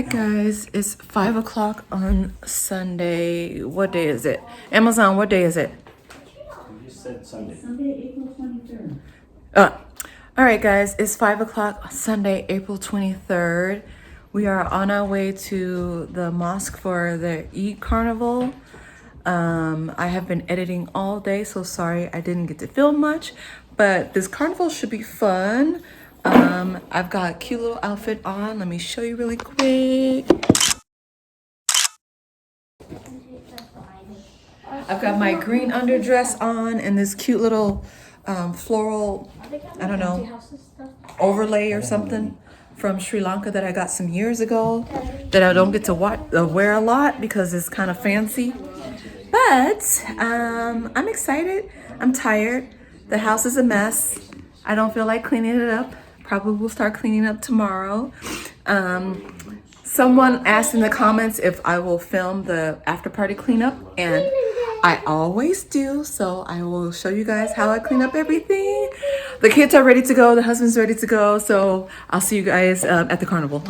Alright guys, it's 5 o'clock on Sunday. What day is it? Amazon, what day is it? You just said Sunday. Sunday, April 23rd. Alright guys, it's 5 o'clock Sunday, April 23rd. We are on our way to the mosque for the Eid Carnival. I have been editing all day, so sorry I didn't get to film much, but this carnival should be fun. I've got a cute little outfit on. Let me show you really quick. I've got my green underdress on and this cute little floral, I don't know, overlay or something from Sri Lanka that I got some years ago that I don't get to wear a lot because it's kind of fancy. But I'm excited. I'm tired. The house is a mess. I don't feel like cleaning it up. Probably will start cleaning up tomorrow. Someone asked in the comments if I will film the after party cleanup, and I always do. So I will show you guys how I clean up everything. The kids are ready to go. The husband's ready to go. So I'll see you guys at the carnival.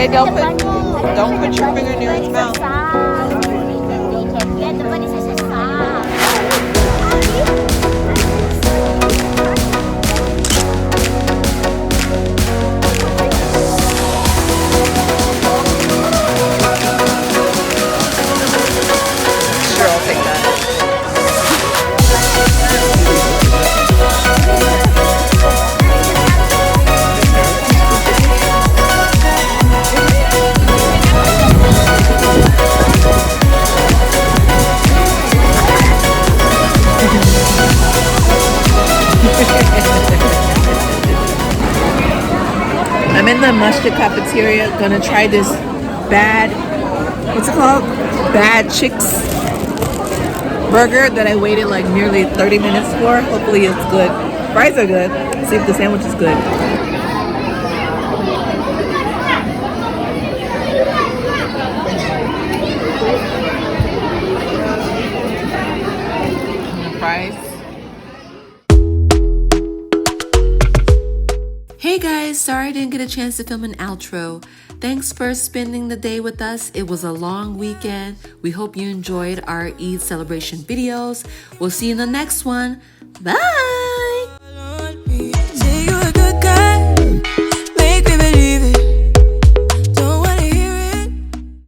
Hey, don't put your finger near its mouth. Yeah, the bunny says it's Sahm. Sure, I'll take that. I'm in the Mosque cafeteria, gonna try this what's it called? Bad Chicks burger that I waited like nearly 30 minutes for. Hopefully it's good. Fries are good. See if the sandwich is good. Fries. Hey guys, sorry I didn't get a chance to film an outro. Thanks for spending the day with us. It was a long weekend. We hope you enjoyed our Eid celebration videos. We'll see you in the next one. Bye!